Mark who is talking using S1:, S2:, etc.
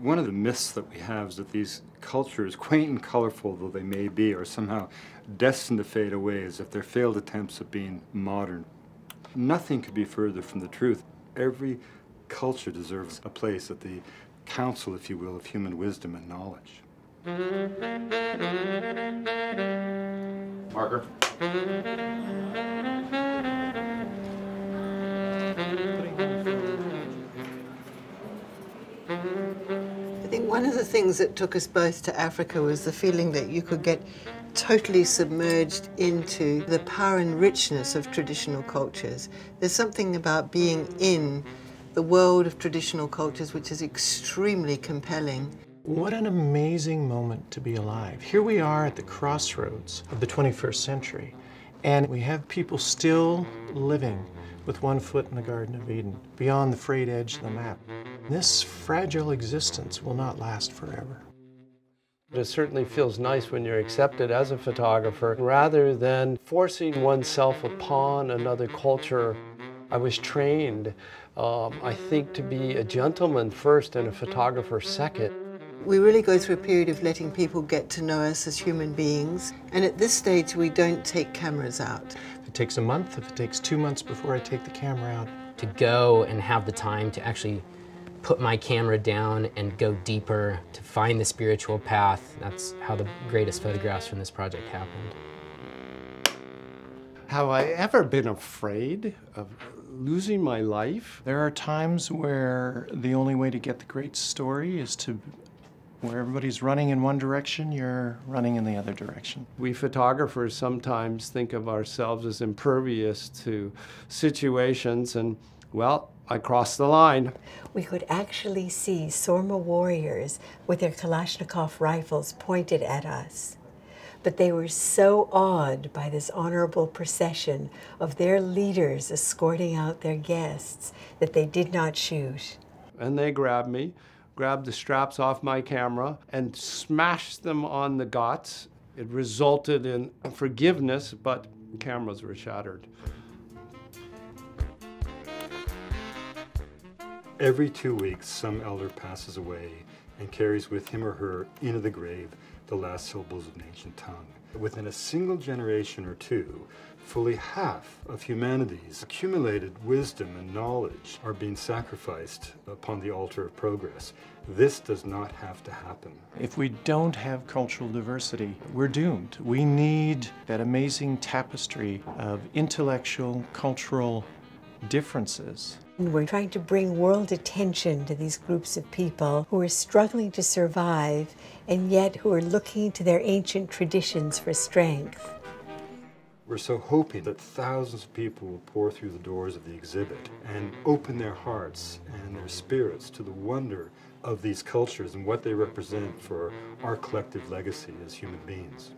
S1: One of the myths that we have is that these cultures, quaint and colorful though they may be, are somehow destined to fade away as if they're failed attempts at being modern. Nothing could be further from the truth. Every culture deserves a place at the council, if you will, of human wisdom and knowledge.
S2: Marker.
S3: I think one of the things that took us both to Africa was the feeling that you could get totally submerged into the power and richness of traditional cultures. There's something about being in the world of traditional cultures which is extremely compelling.
S4: What an amazing moment to be alive. Here we are at the crossroads of the 21st century, and we have people still living with one foot in the Garden of Eden, beyond the frayed edge of the map. This fragile existence will not last forever.
S5: It certainly feels nice when you're accepted as a photographer, rather than forcing oneself upon another culture. I was trained, I think, to be a gentleman first and a photographer second.
S3: We really go through a period of letting people get to know us as human beings, and at this stage we don't take cameras out.
S4: If it takes a month, if it takes 2 months before I take the camera out.
S6: To go and have the time to actually put my camera down and go deeper, to find the spiritual path, that's how the greatest photographs from this project happened.
S5: Have I ever been afraid of losing my life?
S4: There are times where the only way to get the great story is to, where everybody's running in one direction, you're running in the other direction.
S5: We photographers sometimes think of ourselves as impervious to situations, and, well, I crossed the line.
S7: We could actually see Surma warriors with their Kalashnikov rifles pointed at us. But they were so awed by this honorable procession of their leaders escorting out their guests that they did not shoot.
S5: And they grabbed me, grabbed the straps off my camera, and smashed them on the guts. It resulted in forgiveness, but cameras were shattered.
S1: Every 2 weeks, some elder passes away and carries with him or her into the grave the last syllables of an ancient tongue. Within a single generation or two, fully half of humanity's accumulated wisdom and knowledge are being sacrificed upon the altar of progress. This does not have to happen.
S4: If we don't have cultural diversity, we're doomed. We need that amazing tapestry of intellectual, cultural differences.
S7: We're trying to bring world attention to these groups of people who are struggling to survive and yet who are looking to their ancient traditions for strength.
S1: We're so hoping that thousands of people will pour through the doors of the exhibit and open their hearts and their spirits to the wonder of these cultures and what they represent for our collective legacy as human beings.